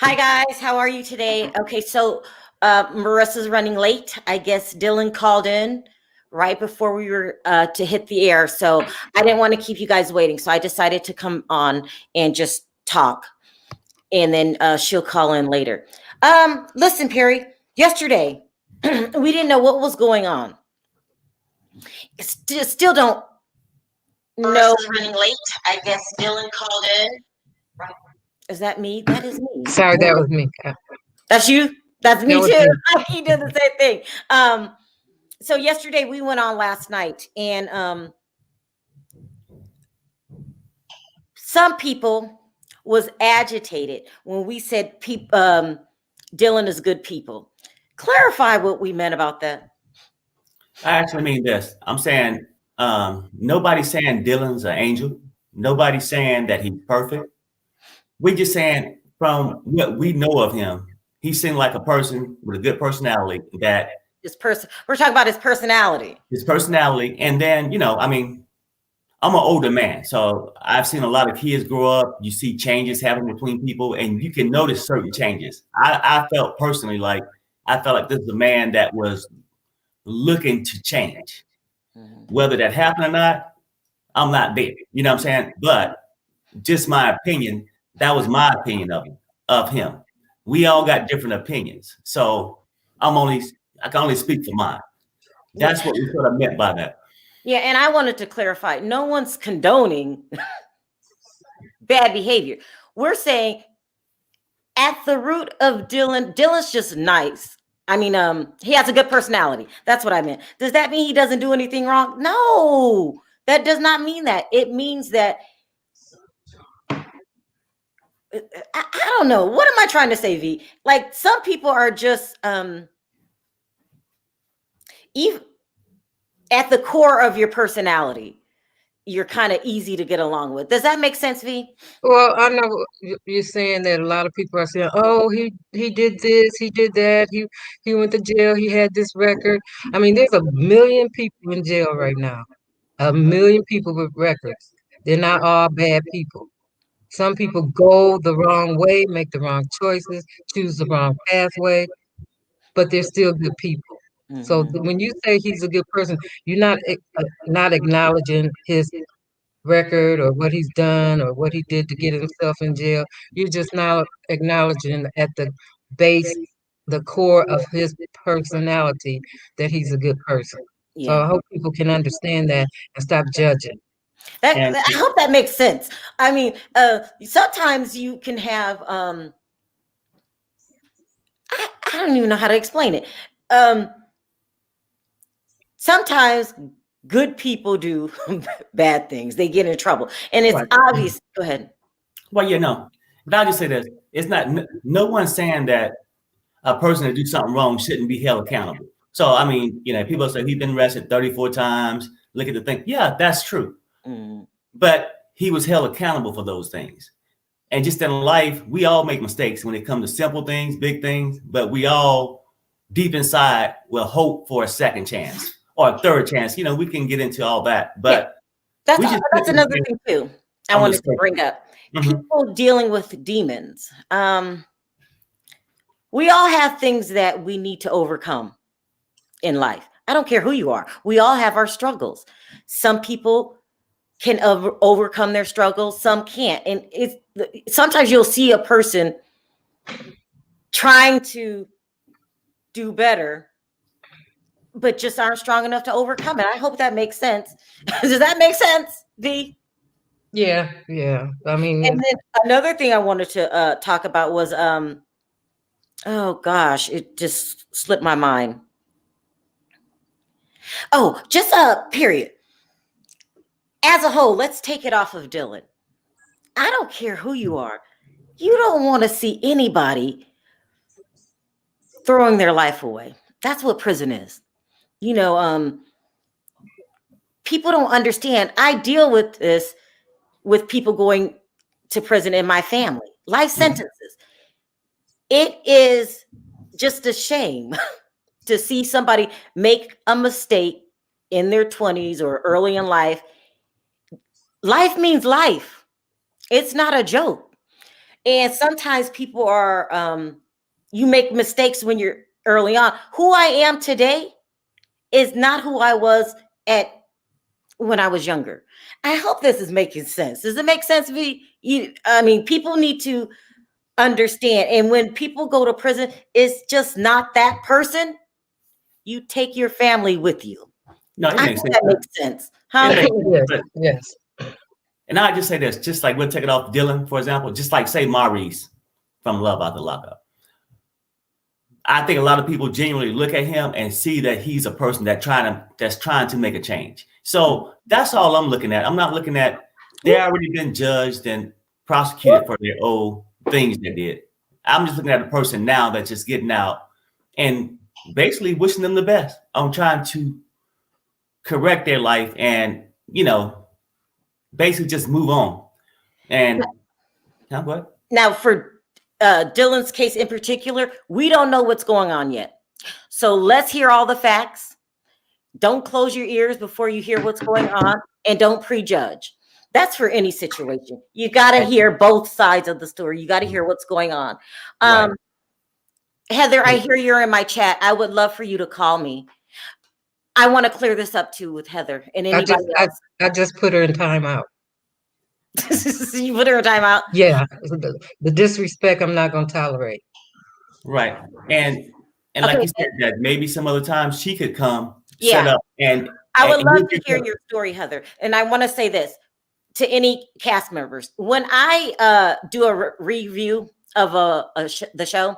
Hi guys, how are you today? Okay, so Marissa's running late. I guess Dylan called in right before we were to hit the air, so I didn't want to keep you guys waiting. So I decided to come on and just talk, and then she'll call in later. Listen, Perry. Yesterday, we didn't know what was going on. Still don't know. Marissa's running late. I guess Dylan called in. Is that me? That is me. Sorry, that was me. That's you. That's me That was too. me. He did the same thing. So yesterday we went on last night, and some people was agitated when we said Dylan is good people. Clarify what we meant about that. I actually mean this. I'm saying nobody's saying Dylan's an angel. Nobody's saying that he's perfect. We're just saying from what we know of him, he seemed like a person with a good personality. That We're talking about his personality. And then I'm an older man, so I've seen a lot of kids grow up. You see changes happening between people, and you can notice certain changes. I felt personally like this is a man that was looking to change. Whether that happened or not, I'm not there. You know what I'm saying? But just my opinion, that was my opinion of him. We all got different opinions. So I can only speak for mine. That's what we sort of meant by that. Yeah, and I wanted to clarify, no one's condoning bad behavior. We're saying at the root of Dylan's just nice. I mean, he has a good personality. That's what I meant. Does that mean he doesn't do anything wrong? No, that does not mean that. It means that I don't know. What am I trying to say, V? Like some people are just even at the core of your personality, you're kind of easy to get along with. Does that make sense, V? Well, I know you're saying that a lot of people are saying, "Oh, he did this, he did that, he went to jail, he had this record." I mean, there's a million people in jail right now. A million people with records. They're not all bad people. Some people go the wrong way, make the wrong choices, choose the wrong pathway, but they're still good people. So when you say he's a good person, you're not acknowledging his record or what he's done or what he did to get himself in jail. You're just now acknowledging at the base, the core of his personality that he's a good person. So Yeah. I hope people can understand that and stop judging. I hope that makes sense. I mean, sometimes you can have I don't even know how to explain it. Sometimes good people do bad things. They get in trouble. And it's obvious. Go ahead. Well, but I'll just say this. It's not, no one's saying that a person that do something wrong shouldn't be held accountable. So, I mean, people say he's been arrested 34 times. Look at the thing. Yeah, that's true. But he was held accountable for those things. And just in life, we all make mistakes when it comes to simple things, big things, but we all deep inside will hope for a second chance or a third chance. We can get into all that, but that's another thing too. I wanted to bring up people dealing with demons. We all have things that we need to overcome in life. I don't care who you are. We all have our struggles. Some people can overcome their struggles. Some can't. And sometimes you'll see a person trying to do better, but just aren't strong enough to overcome it. I hope that makes sense. Does that make sense, V? Yeah. I mean, and then another thing I wanted to talk about was oh gosh, it just slipped my mind. Oh, just period. As a whole, let's take it off of Dylan. I don't care who you are. You don't want to see anybody throwing their life away. That's what prison is. People don't understand. I deal with this with people going to prison in my family. Life sentences. It is just a shame to see somebody make a mistake in their 20s or early in life. Life means life. It's not a joke. And sometimes people are, you make mistakes when you're early on. Who I am today is not who I was at when I was younger. I hope this is making sense. Does it make sense? I mean, people need to understand. And when people go to prison, it's just not that person. You take your family with you. No, it I makes hope sense. that makes sense. It makes Yes, sense. yes. And I just say this, just like we'll take it off Dylan, for example, just like say Maurice from Love After Lockup. I think a lot of people genuinely look at him and see that he's a person that's trying to make a change. So that's all I'm looking at. I'm not looking at they already been judged and prosecuted for their old things they did. I'm just looking at a person now that's just getting out and basically wishing them the best. I'm trying to correct their life and, basically just move on. And what? Now, for Dylan's case in particular, we don't know what's going on yet. So let's hear all the facts. Don't close your ears before you hear what's going on, and don't prejudge. That's for any situation. You got to hear both sides of the story. You got to hear what's going on. Right. Heather, I hear you're in my chat. I would love for you to call me. I want to clear this up too with Heather and anybody else. I just put her in timeout. You put her in timeout? Yeah, the disrespect I'm not going to tolerate. Right. And like you said, that maybe some other time she could come set up and I would love to hear your story, Heather. And I want to say this to any cast members. When I do a review of the show,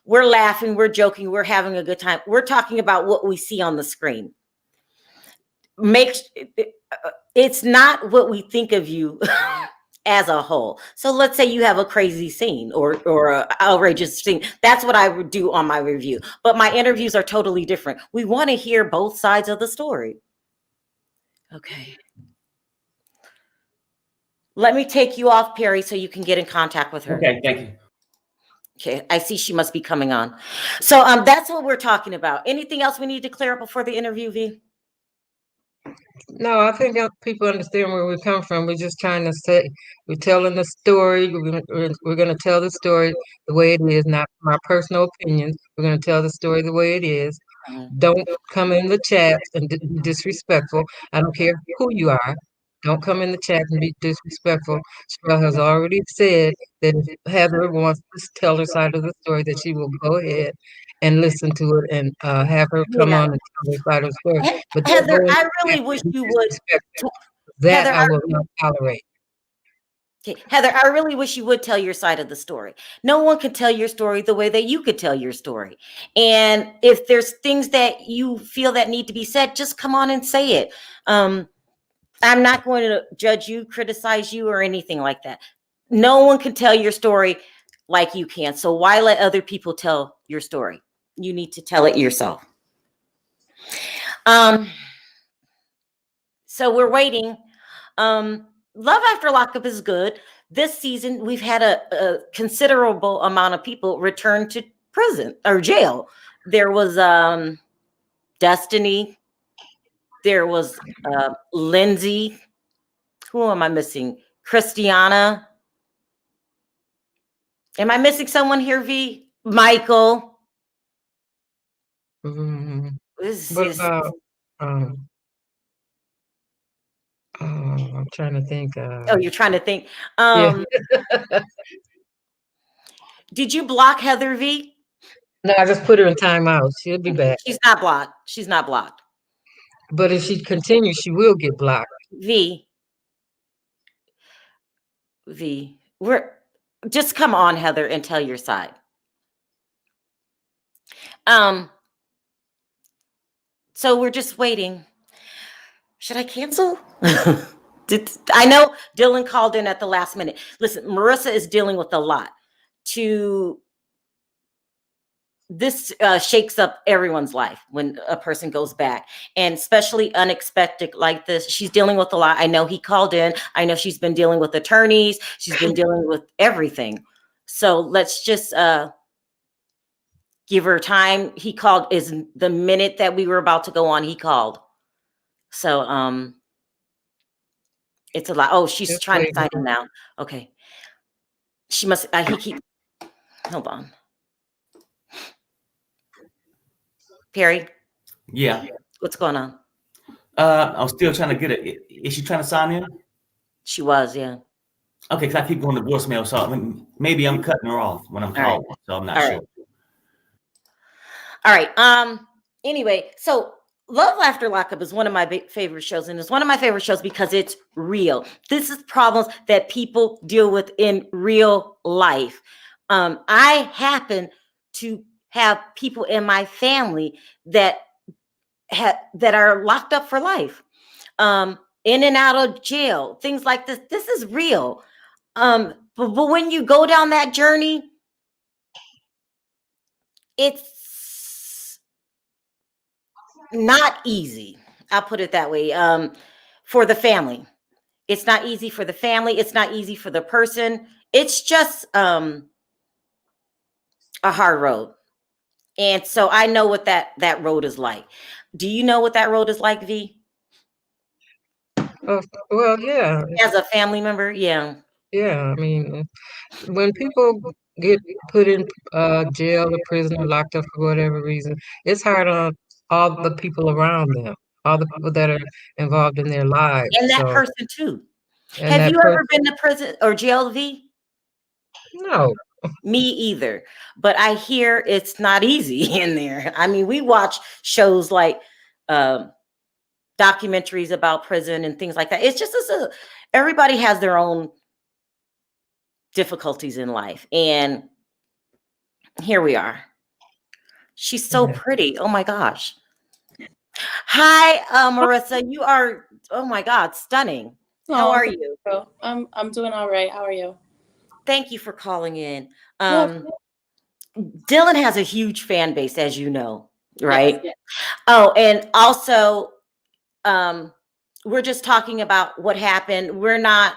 we're laughing, we're joking, we're having a good time. We're talking about what we see on the screen. It's not what we think of you as a whole. So let's say you have a crazy scene or an outrageous scene. That's what I would do on my review. But my interviews are totally different. We want to hear both sides of the story. Okay. Let me take you off, Perry, so you can get in contact with her. Okay, thank you. Okay, I see she must be coming on. So that's what we're talking about. Anything else we need to clear up before the interview, V? No, I think people understand where we come from. We're just trying to say, we're telling the story. We're going to tell the story the way it is, not my personal opinions. We're going to tell the story the way it is. Don't come in the chat and be disrespectful. I don't care who you are. Don't come in the chat and be disrespectful. Sharrell has already said that if Heather wants to tell her side of the story, that she will go ahead and listen to it and have her come on and tell her side of the story. But Heather, I really wish you would. That Heather, I will not tolerate. Okay, Heather, I really wish you would tell your side of the story. No one can tell your story the way that you could tell your story. And if there's things that you feel that need to be said, just come on and say it. I'm not going to judge you, criticize you, or anything like that. No one can tell your story like you can. So why let other people tell your story? You need to tell it yourself. So we're waiting. Love After Lockup is good. This season, we've had a considerable amount of people return to prison or jail. There was Destiny. There was Lindsay. Who am I missing? Christiana. Am I missing someone here, V? Michael. What about I'm trying to think. Oh, you're trying to think. Yeah. Did you block Heather, V? No, I just put her in timeout. She'll be back. She's not blocked. She's not blocked. But if she continues, she will get blocked. V, we're just come on, Heather, and tell your side. So we're just waiting. Should I cancel? I know Dylan called in at the last minute. Listen, Marissa is dealing with a lot. This shakes up everyone's life when a person goes back, and especially unexpected like this. She's dealing with a lot. I know he called in. I know she's been dealing with attorneys. She's been dealing with everything. So let's just give her time. He called is the minute that we were about to go on, he called. So it's a lot. Oh, she's trying to sign in now. Okay. She must. He keeps. Hold on, Perry. Yeah. What's going on? I'm still trying to get it. Is she trying to sign in? She was, yeah. Okay, because I keep going to voicemail, so maybe I'm cutting her off when I'm All right. calling, so I'm not All sure. right. All right. Anyway, so Love After Lockup is one of my favorite shows, and it's one of my favorite shows because it's real. This is problems that people deal with in real life. I happen to have people in my family that are locked up for life, in and out of jail, things like this. This is real. But when you go down that journey, it's not easy. I'll put it that way. For the family, it's not easy for the family. It's not easy for the person. It's just a hard road. And so I know what that road is like. Do you know what that road is like, V? Oh, well, yeah, As a family member? Yeah. yeah. I mean, when people get put in jail or prison or locked up for whatever reason, it's hard on all the people around them, all the people that are involved in their lives. And that So, person too. and Have that you person, ever been to prison or jail, V? no, Me either. But I hear it's not easy in there. I mean, we watch shows like documentaries about prison and things like that. It's just everybody has their own difficulties in life. And here we are. She's so yeah. pretty. Oh my gosh. Hi, Marissa. You are, oh my God, stunning. How are you? I'm doing all right. How are you? Thank you for calling in. Yeah. Dylan has a huge fan base, as you know, right? Yes. Oh, and also, we're just talking about what happened. We're not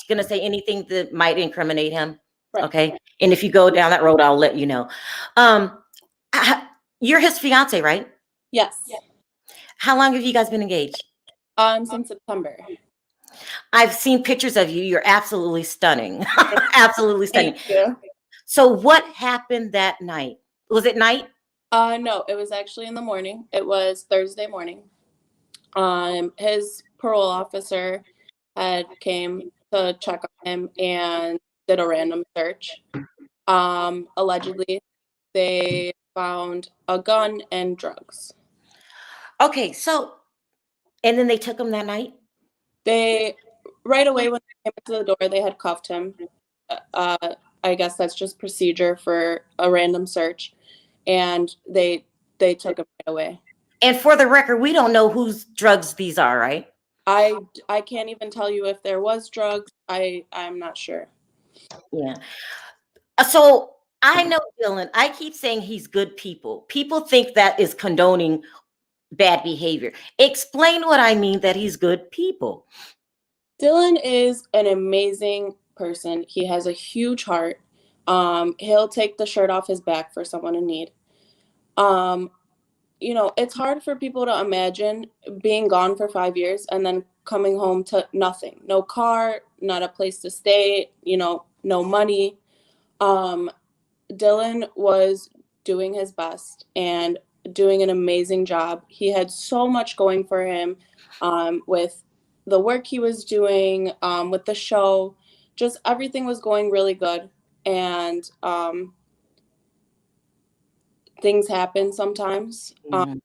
going to say anything that might incriminate him. Right. Okay. And if you go down that road, I'll let you know. You're his fiance, right? Yes. How long have you guys been engaged? Since September. I've seen pictures of you. You're absolutely stunning. Absolutely stunning. Thank you. So what happened that night? Was it night? No, it was actually in the morning. It was Thursday morning. His parole officer came to check on him and did a random search. Allegedly, they found a gun and drugs. Okay, so, and then they took him that night? They, right away when they came into the door, they had cuffed him. I guess that's just procedure for a random search. And they took him right away. And for the record, we don't know whose drugs these are, right? I can't even tell you if there was drugs. I'm not sure. Yeah. So I know Dylan. I keep saying he's good people. People think that is condoning bad behavior. Explain what I mean that he's good people. Dylan is an amazing person. He has a huge heart. He'll take the shirt off his back for someone in need. You know, it's hard for people to imagine being gone for 5 years and then coming home to nothing. No car, not a place to stay, you know, no money. Dylan was doing his best and doing an amazing job. He had so much going for him, with the work he was doing, with the show. Just everything was going really good. And things happen sometimes. Mhm.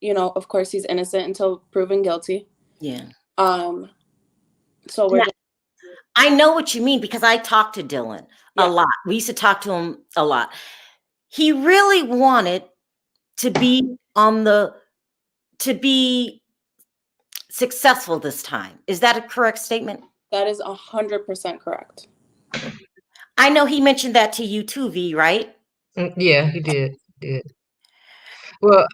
You know, of course, he's innocent until proven guilty. Yeah. So we're just, I know what you mean because I talked to Dylan a lot. We used to talk to him a lot. He really wanted to be successful this time. Is that a correct statement? that is 100% correct. I know he mentioned that to you too, V, right? Yeah, he did. Well,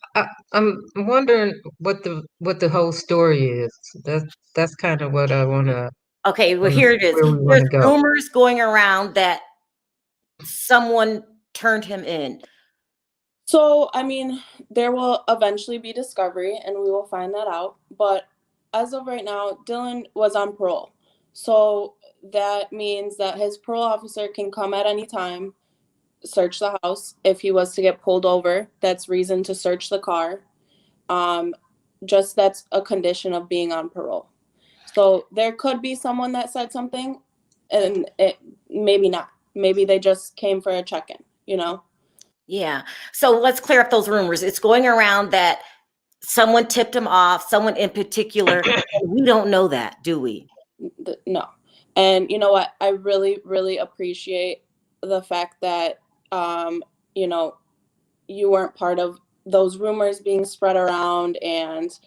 I'm wondering what the whole story is. That's kind of what I want to. Okay, well, here it is. Where we want There's to go. rumors going around that someone turned him in. So, I mean, there will eventually be discovery and we will find that out. But as of right now, Dylan was on parole. So that means that his parole officer can come at any time, search the house. If he was to get pulled over, that's reason to search the car. Just that's a condition of being on parole. So there could be someone that said something, and it maybe not. Maybe they just came for a check-in, you know? Yeah. So let's clear up those rumors. It's going around that someone tipped him off, someone in particular. We don't know that, do we? No. And you know what? I really, really appreciate the fact that, you know, you weren't part of those rumors being spread around and,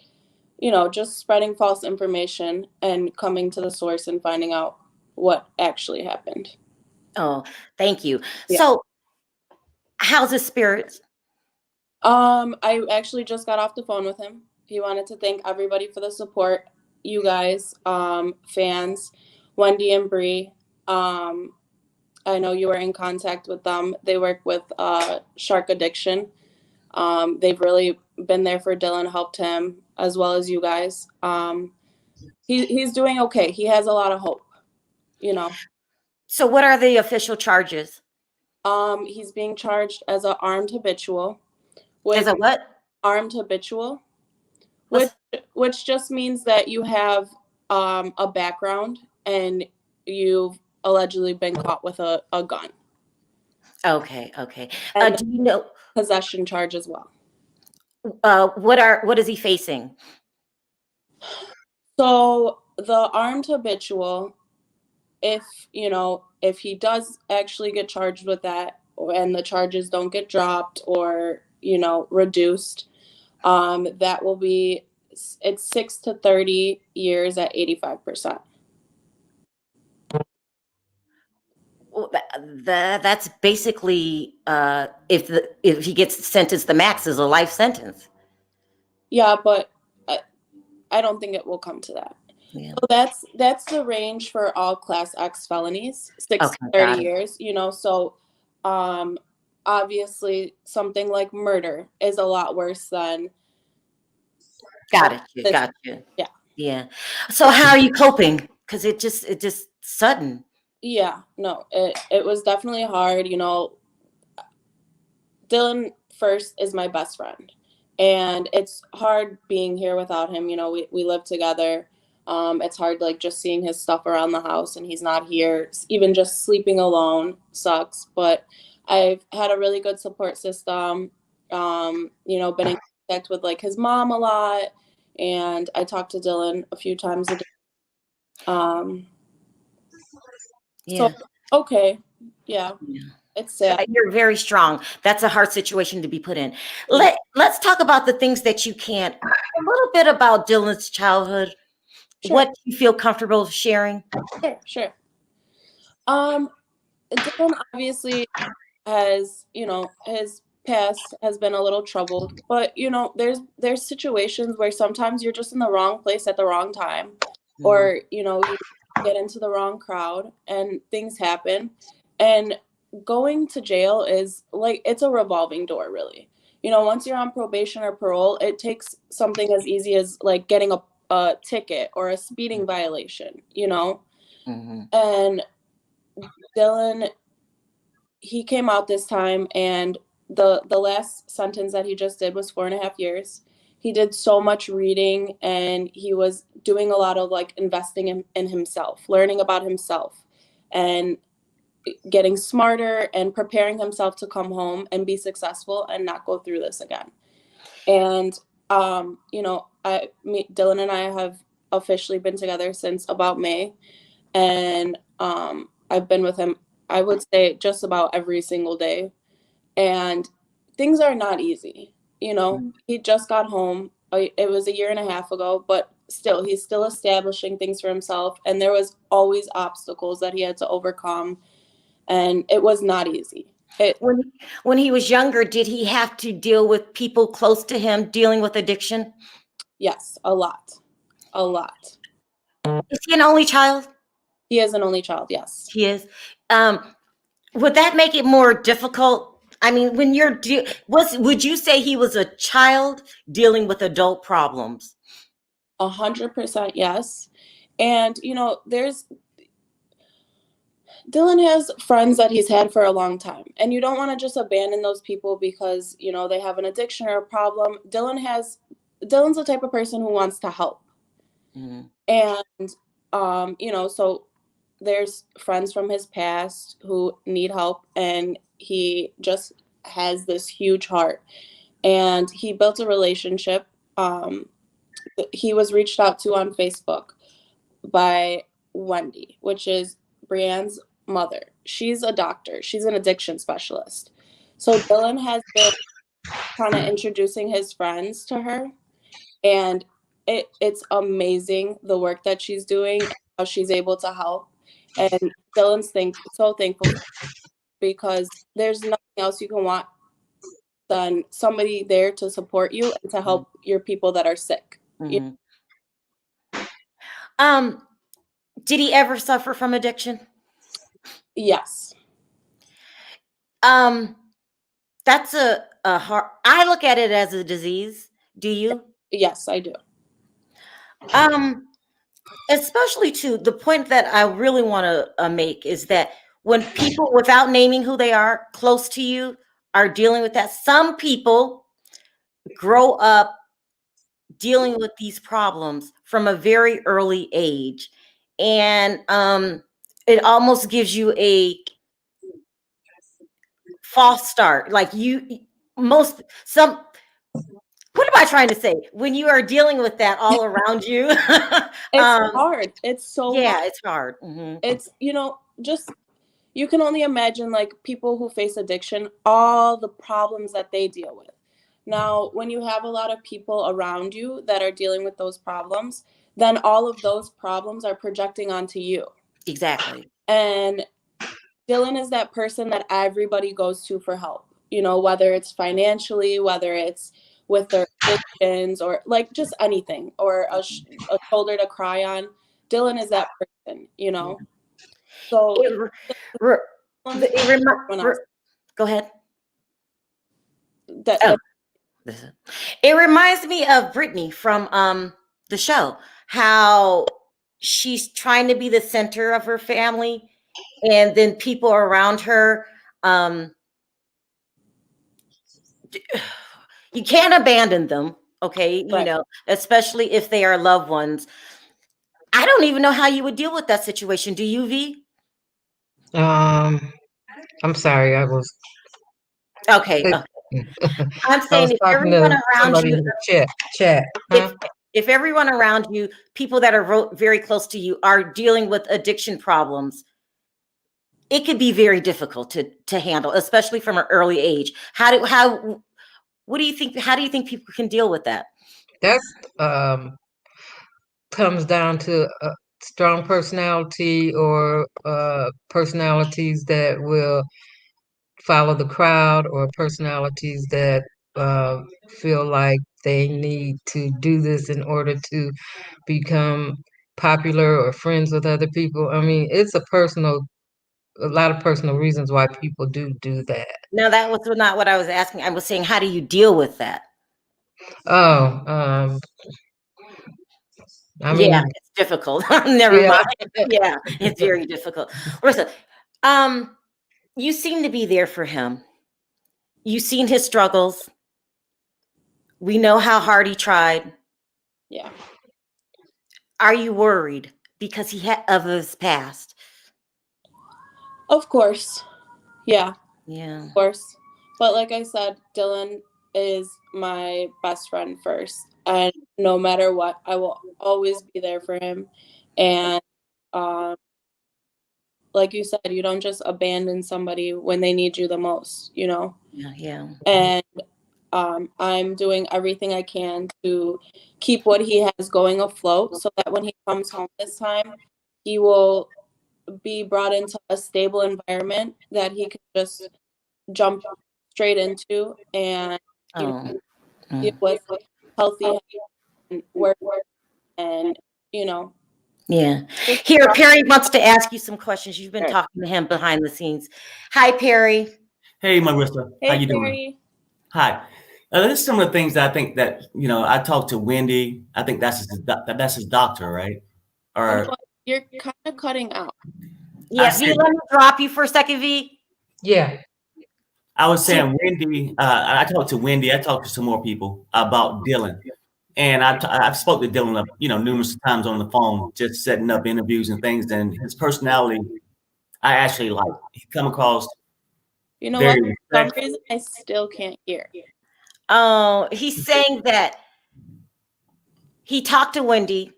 you know, just spreading false information and coming to the source and finding out what actually happened. Oh, thank you. Yeah. So how's his spirits? I actually just got off the phone with him. He wanted to thank everybody for the support. You guys, fans, Wendy and Bree. I know you were in contact with them. They work with shark addiction. They've really been there for Dylan, helped him as well as you guys. He's doing okay. He has a lot of hope, you know. So what are the official charges? He's being charged as an armed habitual. As a what? Armed habitual, What's- which just means that you have a background and you've allegedly been caught with a gun. Okay. And Do you know possession charge as well. what is he facing? So the armed habitual, if he does actually get charged with that, and the charges don't get dropped or reduced, that will be, it's 6 to 30 years at 85%. Well, that's basically if he gets sentenced, the max is a life sentence. Yeah, but I don't think it will come to that. Yeah. So that's the range for all Class X felonies, 6 to 30 years. So obviously something like murder is a lot worse than. Got you. Yeah. So how are you coping? Because it just sudden. Yeah, no, it was definitely hard. Dylan first is my best friend, and it's hard being here without him. We live together. It's hard, like, just seeing his stuff around the house and he's not here. Even just sleeping alone sucks. But I've had a really good support system. Been in contact with, like, his mom a lot, and I talk to Dylan a few times a day. Yeah. So, okay. Yeah. It's sad. You're very strong. That's a hard situation to be put in. Let's talk about the things that you can't. A little bit about Dylan's childhood. Sure. What do you feel comfortable sharing? Sure. Dylan obviously has, his past has been a little troubled, but there's situations where sometimes you're just in the wrong place at the wrong time, or you get into the wrong crowd and things happen. And going to jail is like, it's a revolving door, really. Once you're on probation or parole, it takes something as easy as, like, getting a ticket or a speeding violation, And Dylan, he came out this time, and the last sentence that he just did was 4.5 years. He did so much reading, and he was doing a lot of, like, investing in himself, learning about himself, and getting smarter and preparing himself to come home and be successful and not go through this again. And Dylan and I have officially been together since about May, and I've been with him, I would say, just about every single day. And things are not easy. He just got home. It was 1.5 years ago, but still, he's still establishing things for himself. And there was always obstacles that he had to overcome. And it was not easy. When he was younger, did he have to deal with people close to him dealing with addiction? Yes, a lot. Is he an only child? He is an only child, yes. He is. Would that make it more difficult? I mean, when would you say he was a child dealing with adult problems? 100% yes. And, Dylan has friends that he's had for a long time, and you don't want to just abandon those people because, you know, they have an addiction or a problem. Dylan's the type of person who wants to help. Mm-hmm. And, you know, so there's friends from his past who need help, and he just has this huge heart. And he built a relationship. He was reached out to on Facebook by Wendy, which is Brianne's mother. She's a doctor. She's an addiction specialist. So Dylan has been kind of introducing his friends to her, and it's amazing the work that she's doing and how she's able to help. And Dylan's so thankful because there's nothing else you can want than somebody there to support you and to help your people that are sick. Mm-hmm. Did he ever suffer from addiction? Yes. That's a hard. I look at it as a disease. Do you? Yes, I do. Especially to the point that I really want to make is that when people, without naming who they are, close to you, are dealing with that, some people grow up dealing with these problems from a very early age, and it almost gives you a false start. Like what am I trying to say? When you are dealing with that all around you, it's hard. It's so hard. It's hard. Mm-hmm. It's, you know, just you can only imagine like people who face addiction, all the problems that they deal with. Now, when you have a lot of people around you that are dealing with those problems, then all of those problems are projecting onto you. Exactly. And Dylan is that person that everybody goes to for help, you know, whether it's financially, whether it's with their addictions, or like just anything, or a shoulder to cry on. Dylan is that person, you know. So go ahead. It reminds me of Brittany from the show, how she's trying to be the center of her family, and then people around her, you can't abandon them, okay? Right. You know, especially if they are loved ones. I don't even know how you would deal with that situation. Do you, V? I'm sorry, I was okay. I'm saying if everyone around you, chat. Huh? If everyone around you, people that are very close to you, are dealing with addiction problems, it could be very difficult to handle, especially from an early age. What do you think? How do you think people can deal with that? That's comes down to a strong personality, or personalities that will follow the crowd, or personalities that feel like they need to do this in order to become popular or friends with other people. I mean, it's a lot of personal reasons why people do that. No, that was not what I was asking. I was saying, how do you deal with that? Oh, I mean, yeah, it's difficult. Never mind. Yeah, it's very difficult. Marissa, you seem to be there for him. You've seen his struggles. We know how hard he tried. Yeah. Are you worried because he had of his past? Of course. Yeah. Yeah. Of course. But like I said, Dylan is my best friend first. And no matter what, I will always be there for him. And like you said, you don't just abandon somebody when they need you the most, you know? Yeah. And I'm doing everything I can to keep what he has going afloat, so that when he comes home this time, he will be brought into a stable environment that he can just jump straight into and deal with healthy and work, and, you know. Yeah. Here, Perry wants to ask you some questions. You've been talking to him behind the scenes. Hi, Perry. Hey, Marissa. Hey, how you Perry. doing? Hi. There's some of the things that I think that, you know, I talked to Wendy. I think that's his doctor, right? Or you're kind of cutting out. Yeah, V, let me drop you for a second, V. Yeah. I was saying, Wendy, I talked to Wendy, I talked to some more people about Dylan. And I've spoke to Dylan, numerous times on the phone, just setting up interviews and things. And his personality, I actually like. He come across You know very what? For some respectful. reason, I still can't hear. Oh, he's saying that he talked to Wendy,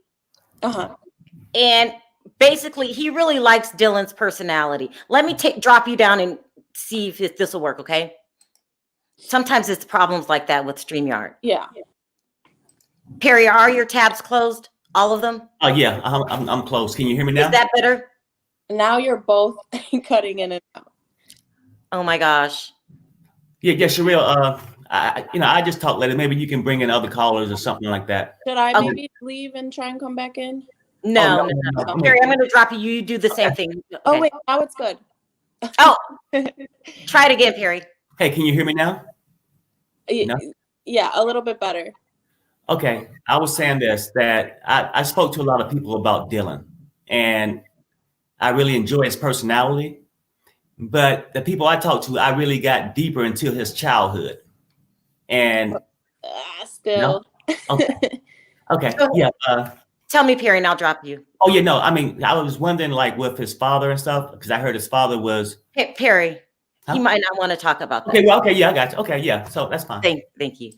and basically he really likes Dylan's personality. Let me drop you down and see if this will work, okay? Sometimes it's problems like that with StreamYard. Yeah. Perry, are your tabs closed? All of them? Oh yeah, I'm close. Can you hear me now? Is that better? Now you're both cutting in and out. Oh my gosh. Yeah, Sharrell. I just talk later. Maybe you can bring in other callers or something like that. Should I maybe leave and try and come back in? No. Perry, I'm going to drop you. You do the same thing. Okay. Oh wait, now it's good. Oh, try it again, Perry. Hey, can you hear me now? No? Yeah, a little bit better. Okay, I was saying this, that I spoke to a lot of people about Dylan, and I really enjoy his personality. But the people I talked to, I really got deeper into his childhood. And still. No? Okay. Yeah. Tell me, Perry, and I'll drop you. Oh yeah, no. I mean, I was wondering, like, with his father and stuff, because I heard his father was. Hey, Perry. He might not want to talk about that. Okay, well, okay, yeah, I got you. Okay, yeah, so that's fine. Thank you.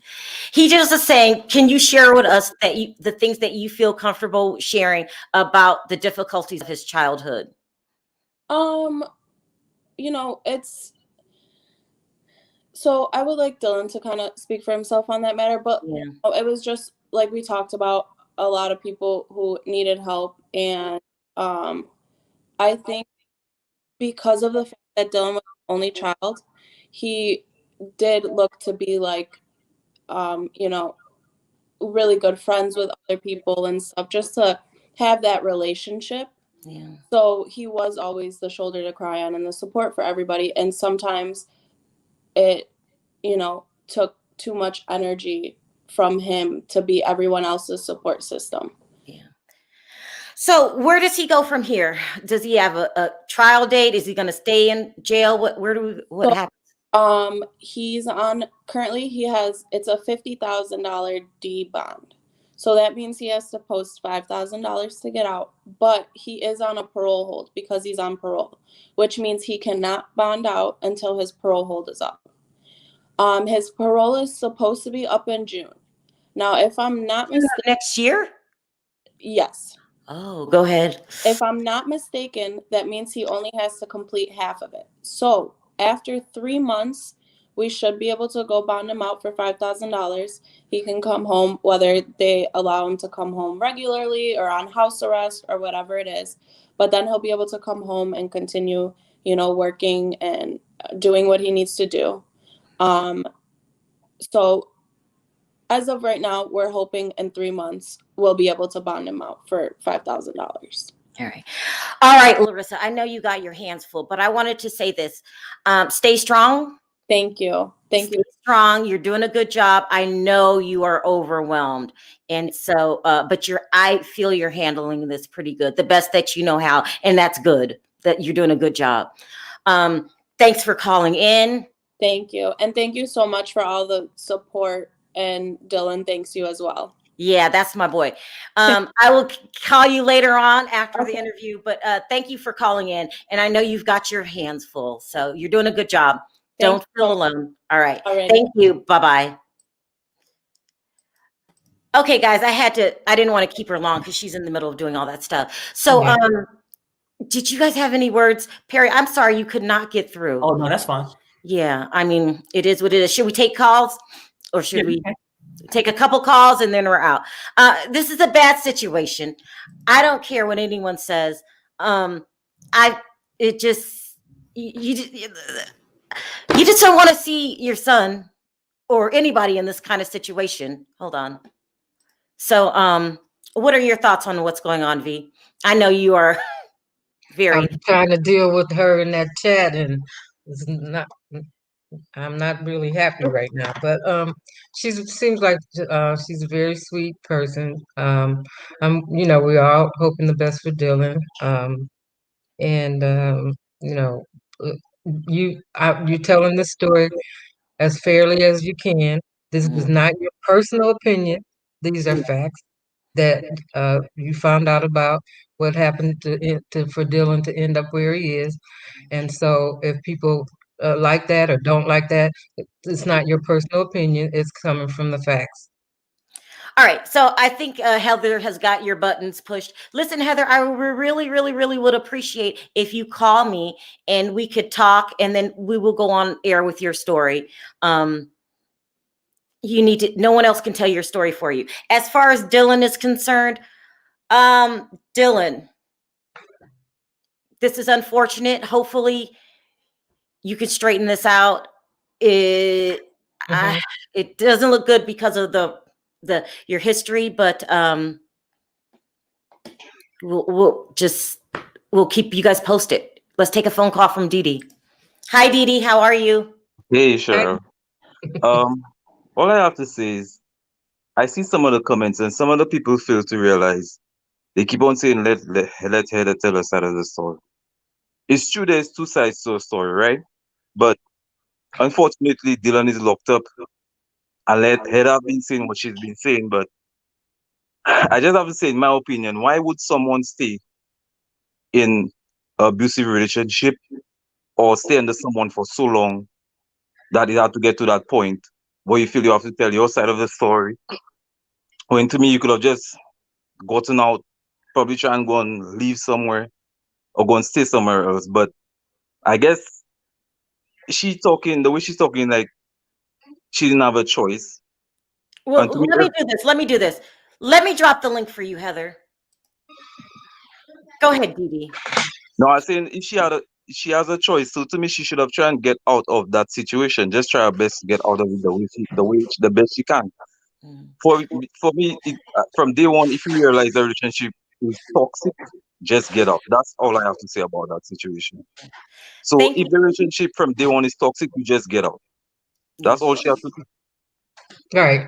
He just is saying, can you share with us the things that you feel comfortable sharing about the difficulties of his childhood? It's so I would like Dylan to kind of speak for himself on that matter, but it was just like we talked about, a lot of people who needed help, and I think because of the fact that Dylan was the only child, he did look to be like, really good friends with other people and stuff, just to have that relationship. Yeah. So he was always the shoulder to cry on and the support for everybody. And sometimes it, took too much energy from him to be everyone else's support system. Yeah. So where does he go from here? Does he have a trial date? Is he going to stay in jail? What happens? He's on, currently it's a $50,000 D bond. So that means he has to post $5,000 to get out, but he is on a parole hold because he's on parole, which means he cannot bond out until his parole hold is up. His parole is supposed to be up in June. Now, if I'm not mistaken, next year? Yes. Oh, go ahead. If I'm not mistaken, that means he only has to complete half of it. So after 3 months, we should be able to go bond him out for $5,000. He can come home, whether they allow him to come home regularly or on house arrest or whatever it is. But then he'll be able to come home and continue, working and doing what he needs to do. So as of right now, we're hoping in 3 months we'll be able to bond him out for $5,000. All right, Larissa, I know you got your hands full, but I wanted to say this. Stay strong. Thank you. Stay strong. You're doing a good job. I know you are overwhelmed. And so, but I feel you're handling this pretty good, the best that you know how. And that's good, that you're doing a good job. Thanks for calling in. Thank you. And thank you so much for all the support. And Dylan, thanks you as well. Yeah, that's my boy. I will call you later on after the interview, but thank you for calling in. And I know you've got your hands full, so you're doing a good job. Don't feel alone. All right. Thank you. Bye-bye. Okay, guys, I didn't want to keep her long because she's in the middle of doing all that stuff. So, did you guys have any words? Perry, I'm sorry you could not get through. Oh, no, that's fine. Yeah, I mean, it is what it is. Should we take calls or should we take a couple calls and then we're out? This is a bad situation. I don't care what anyone says. You just don't want to see your son or anybody in this kind of situation. Hold on. So, what are your thoughts on what's going on, V? I know you are I'm trying to deal with her in that chat, and I'm not really happy right now. But seems like she's a very sweet person. We're all hoping the best for Dylan. And you know, uh, you're telling the story as fairly as you can. This is not your personal opinion. These are facts that you found out about what happened for Dylan to end up where he is. And so if people like that or don't like that, it's not your personal opinion. It's coming from the facts. All right, so I think Heather has got your buttons pushed. Listen, Heather, I really, really, really would appreciate if you call me and we could talk, and then we will go on air with your story. You need to. No one else can tell your story for you. As far as Dylan is concerned, Dylan, this is unfortunate. Hopefully, you can straighten this out. It doesn't look good because of your history, but we'll keep you guys posted. Let's take a phone call from Dee Dee. Hi, Dee Dee. How are you? Hey, Sharrell. All I have to say is I see some of the comments and some of the people fail to realize they keep on saying let Heather tell her side of the story. It's true there's two sides to a story, right? But unfortunately, Dylan is locked up and let Heather have been saying what she's been saying. But I just have to say, in my opinion, why would someone stay in an abusive relationship or stay under someone for so long that it had to get to that point where you feel you have to tell your side of the story? When to me, you could have just gotten out, probably try and go and leave somewhere or go and stay somewhere else. But I guess the way she's talking, like she didn't have a choice. Well, And to me, let me do this. Let me drop the link for you, Heather. Go ahead, Dee Dee. no, I'm saying if she has a choice. So to me, she should have tried and get out of that situation. Just try her best to get out of it the best she can. For me, from day one, if you realize the relationship is toxic, just get out. That's all I have to say about that situation. So Thank if you. the relationship from day one is toxic, you just get out. That's all she has to do. Right.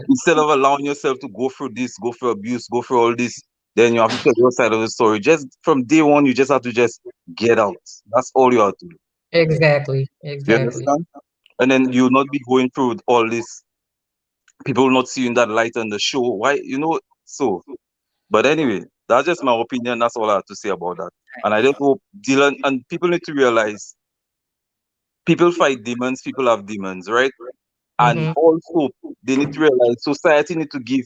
Instead of allowing yourself to go through this, go through abuse, go through all this, then you have to tell your side of the story. Just from day one, you just have to just get out. That's all you have to do. Exactly. You understand? And then you'll not be going through all this. People will not see you in that light on the show. Why? So. But anyway, that's just my opinion. That's all I have to say about that. And I just hope Dylan, and people need to realize people fight demons, people have demons, right? And also they need to realize society need to give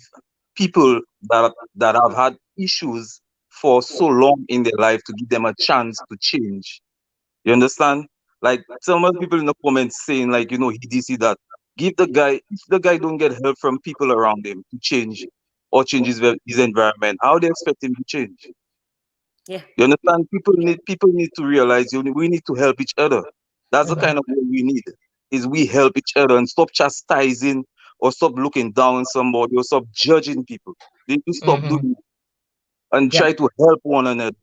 people that have had issues for so long in their life to give them a chance to change. You understand? Like some of the people in the comments saying, like, he did see that. Give the guy, if the guy don't get help from people around him to change or change his environment, how do you expect him to change? Yeah. You understand? People need to realize we need to help each other. That's the kind of way we need. Is we help each other and stop chastising or stop looking down on somebody or stop judging people. They need to stop doing it and try to help one another.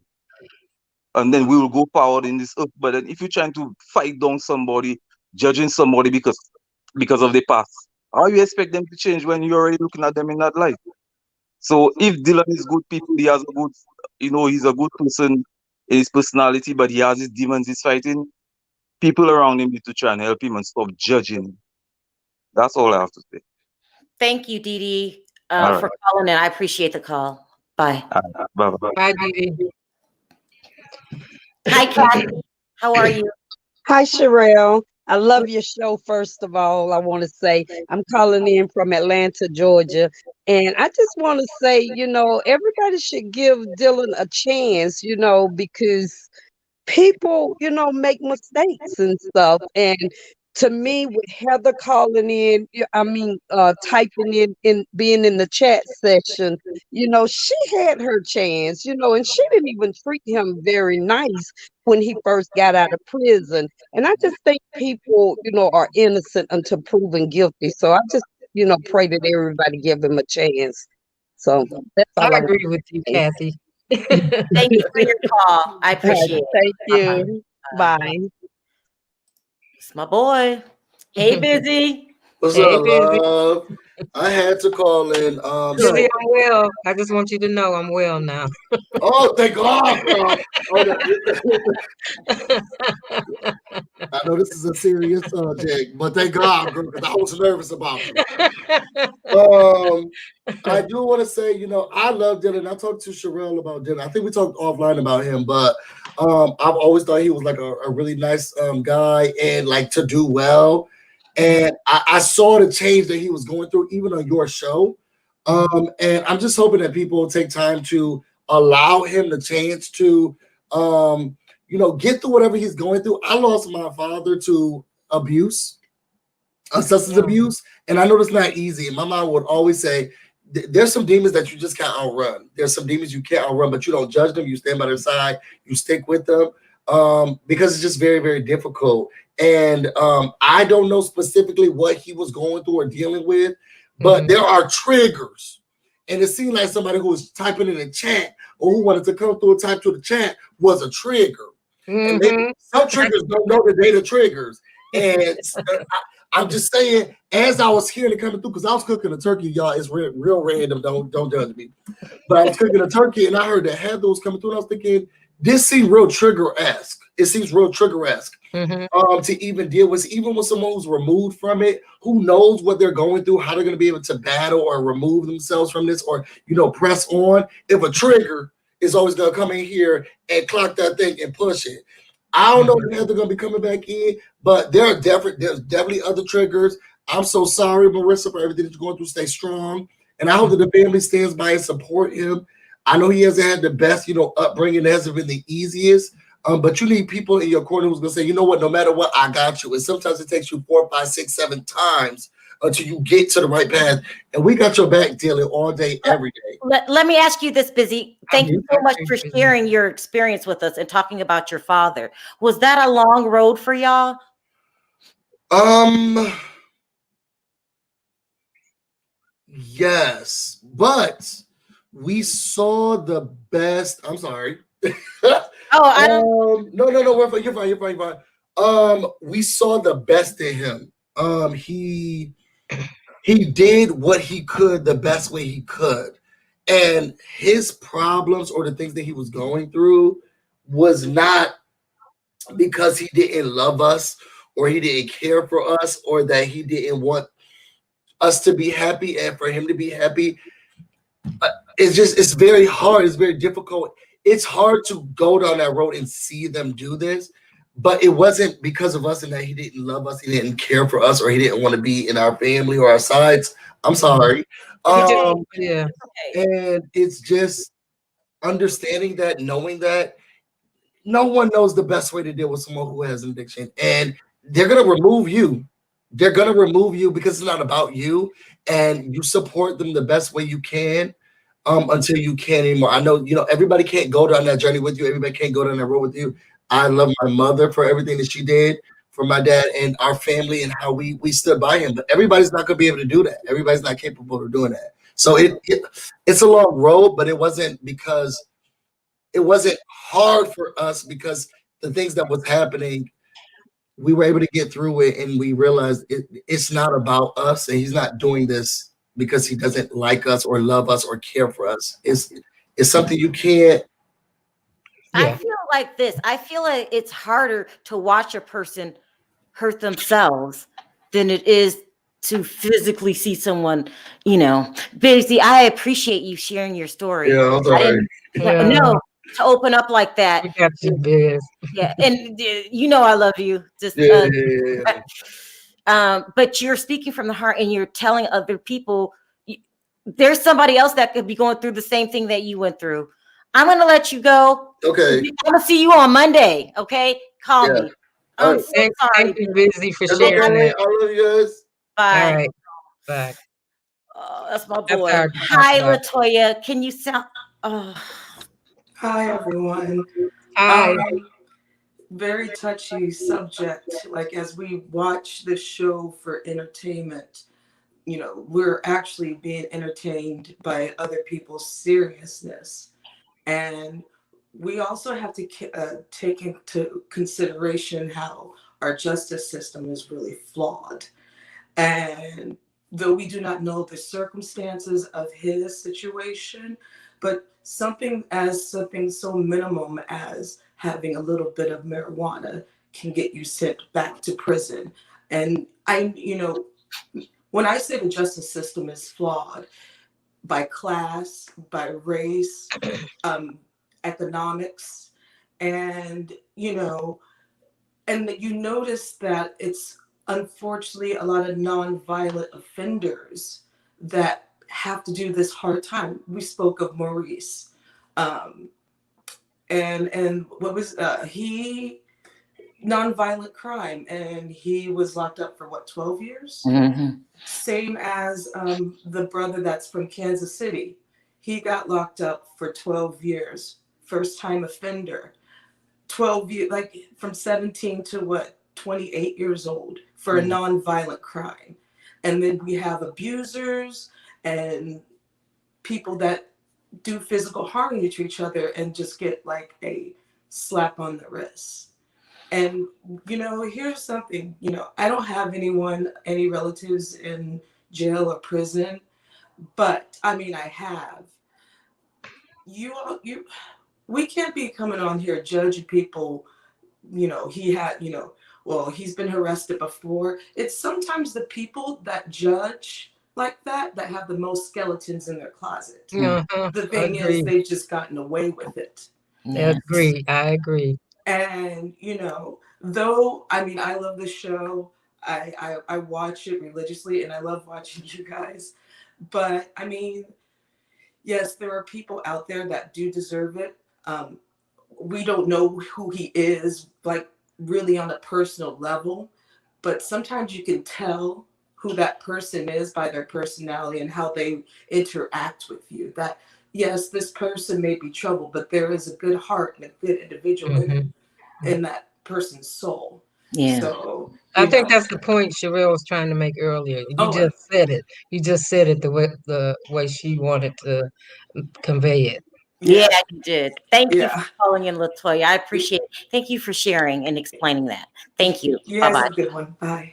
And then we will go forward in this earth. But then if you're trying to fight down somebody, judging somebody because of their past, how you expect them to change when you're already looking at them in that light? So if Dylan is good people, he has a good, he's a good person in his personality, but he has his demons he's fighting. People around him need to try and help him and stop judging him. That's all I have to say. Thank you, Dee Dee, All for calling in. I appreciate the call. Bye. Bye-bye. Bye, Dee Dee. Hi, Kathy. How are you? Hi, Sharrell. I love your show, first of all. I want to say I'm calling in from Atlanta, Georgia. And I just want to say, everybody should give Dylan a chance, because people, make mistakes and stuff. And to me, with Heather calling in, typing in being in the chat session, she had her chance, and she didn't even treat him very nice when he first got out of prison. And I just think people, are innocent until proven guilty. So I just, pray that everybody give him a chance. So that's all I I agree with you, Kathy. Thank you for your call. I appreciate it. Thank you. Bye. It's my boy. Hey, Busy. What's Hey, up, Busy. love? I had to call in. Billy, I'm well. I just want you to know I'm well now. Oh, thank God, girl. Oh, I know this is a serious subject, but thank God, girl, because I was nervous about you. I do want to say, I love Dylan. I talked to Sharrell about Dylan. I think we talked offline about him, but I've always thought he was like a really nice guy and like to do well. And I saw the change that he was going through, even on your show. And I'm just hoping that people will take time to allow him the chance to, get through whatever he's going through. I lost my father to abuse, substance abuse, and I know it's not easy. And my mom would always say, there's some demons that you just can't outrun. There's some demons you can't outrun, but you don't judge them. You stand by their side. You stick with them because it's just very, very difficult. And I don't know specifically what he was going through or dealing with, but there are triggers. And it seemed like somebody who was typing in the chat or who wanted to come through and type to the chat was a trigger. And maybe some triggers don't know that they're the triggers. And I'm just saying, as I was hearing it coming through, because I was cooking a turkey, y'all, it's real random, don't judge me. But I was cooking a turkey and I heard that Heather was coming through and I was thinking, this seems real trigger-esque. It seems real trigger-esque to even deal with, even with someone who's removed from it, who knows what they're going through, how they're going to be able to battle or remove themselves from this or, press on. If a trigger is always going to come in here and clock that thing and push it. I don't know if they're going to be coming back in, but there's definitely other triggers. I'm so sorry, Marissa, for everything that you're going through. Stay strong. And I hope that the family stands by and support him. I know he hasn't had the best, upbringing. It hasn't been the easiest. But you need people in your corner who's going to say, you know what, no matter what, I got you. And sometimes it takes you 4, 5, 6, 7 times until you get to the right path. And we got your back, Dylan, all day, every day. Let me ask you this, Busy. Thank you so much for sharing your experience with us and talking about your father. Was that a long road for y'all? Yes, but we saw the best. I'm sorry. Oh, I don't. No. You're fine. You're fine. We saw the best in him. He did what he could the best way he could, and his problems or the things that he was going through was not because he didn't love us or he didn't care for us or that he didn't want us to be happy and for him to be happy. It's very hard. It's very difficult. It's hard to go down that road and see them do this, but it wasn't because of us and that he didn't love us, he didn't care for us, or he didn't want to be in our family or our sides. I'm sorry. Yeah. And it's just understanding that, knowing that no one knows the best way to deal with someone who has an addiction, and they're gonna remove you. They're gonna remove you because it's not about you, and you support them the best way you can until you can't anymore. I know everybody can't go down that journey with you. Everybody can't go down that road with you. I love my mother for everything that she did for my dad and our family and how we stood by him. But everybody's not gonna be able to do that. Everybody's not capable of doing that. So it's a long road, but it wasn't hard for us because the things that was happening, we were able to get through it, and we realized it's not about us, and he's not doing this because he doesn't like us or love us or care for us. It's something you can't. I feel like this. I feel like it's harder to watch a person hurt themselves than it is to physically see someone, busy. I appreciate you sharing your story. Yeah, I'm sorry. No, to open up like that. You got your biz. Yeah, and I love you. Just but you're speaking from the heart, and you're telling other people there's somebody else that could be going through the same thing that you went through. I'm gonna let you go. Okay. I'm gonna see you on Monday. Okay, call me. I'm so sorry. Thank you, Busy, for sharing that. I love you guys. Bye. All right. Bye. Oh, that's my boy. Hi, Latoya. Can you sound? Oh. Hi, everyone. Hi. Very touchy subject. Like, as we watch this show for entertainment, we're actually being entertained by other people's seriousness. And we also have to take into consideration how our justice system is really flawed. And though we do not know the circumstances of his situation, but something so minimum as having a little bit of marijuana can get you sent back to prison. And when I say the justice system is flawed by class, by race, economics, and and you notice that it's unfortunately a lot of nonviolent offenders that have to do this hard time. We spoke of Maurice, and what was he nonviolent crime, and he was locked up for what, 12 years? Mm-hmm. Same as the brother that's from Kansas City. He got locked up for 12 years, first time offender. 12 years, like from 17 to what, 28 years old for a nonviolent crime. And then we have abusers and people that do physical harm to each other and just get like a slap on the wrist. And, here's something, I don't have any relatives in jail or prison, but I mean, I have. We can't be coming on here judging people, he's been arrested before. It's sometimes the people that judge like that have the most skeletons in their closet. The thing is, they've just gotten away with it. Yes. I agree. And, though, I mean, I love the show. I watch it religiously and I love watching you guys. But I mean, yes, there are people out there that do deserve it. We don't know who he is, like really on a personal level, but sometimes you can tell who that person is by their personality and how they interact with you. That, yes, this person may be trouble, but there is a good heart and a good individual in that person's soul. Yeah. So I think that's the point Sharrell was trying to make earlier. You just said it. You just said it the way she wanted to convey it. Yeah, you did. Thank you for calling in, LaToya. I appreciate it. Thank you for sharing and explaining that. Thank you. Yes, Bye-bye. a good one. Bye.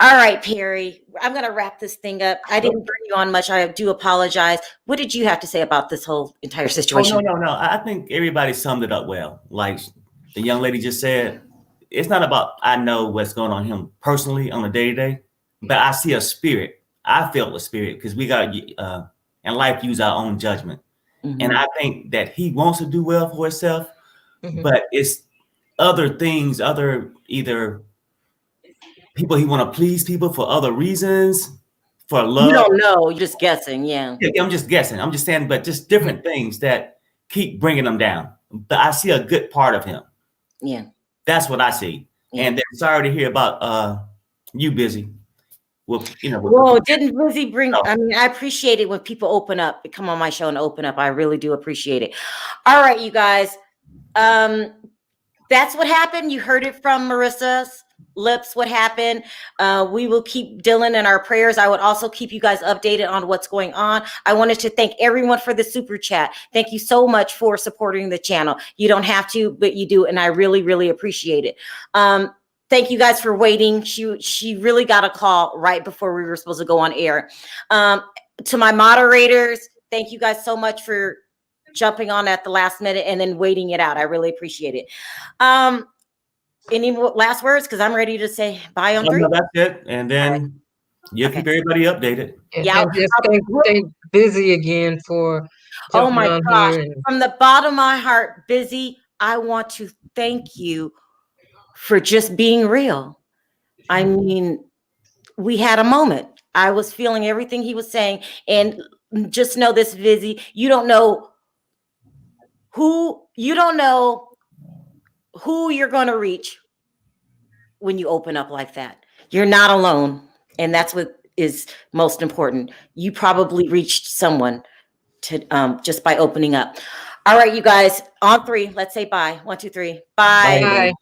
All right, Perry, I'm going to wrap this thing up. I didn't bring you on much. I do apologize. What did you have to say about this whole entire situation? Oh, no. I think everybody summed it up well. Like the young lady just said, it's not about I know what's going on him personally on a day-to-day, but I see a spirit. I felt a spirit because we got in life use our own judgment. And I think that he wants to do well for himself, but it's other things, either people he want to please people for other reasons, for love. You don't know. You're just guessing. Yeah. I'm just guessing. I'm just saying, but just different things that keep bringing him down. But I see a good part of him. Yeah. That's what I see. Yeah. And then sorry to hear about you busy. Well, didn't Lizzie bring? I mean, I appreciate it when people open up, come on my show and open up. I really do appreciate it. All right, you guys. That's what happened. You heard it from Marissa's lips. What happened? We will keep Dylan in our prayers. I would also keep you guys updated on what's going on. I wanted to thank everyone for the super chat. Thank you so much for supporting the channel. You don't have to, but you do, and I really, really appreciate it. Thank you guys for waiting. She really got a call right before we were supposed to go on air. To my moderators, thank you guys so much for jumping on at the last minute and then waiting it out. I really appreciate it. Any last words? Because I'm ready to say bye on 3. No, that's it. And then you'll keep everybody updated. Yeah. And just stay busy again for oh my gosh. From the bottom of my heart, Busy, I want to thank you for just being real. I mean, we had a moment. I was feeling everything he was saying. And just know this, Busy, you don't know who you're going to reach when you open up like that. You're not alone. And that's what is most important. You probably reached someone to just by opening up. All right, you guys, on 3, let's say bye. 1, 2, 3. Bye. Bye.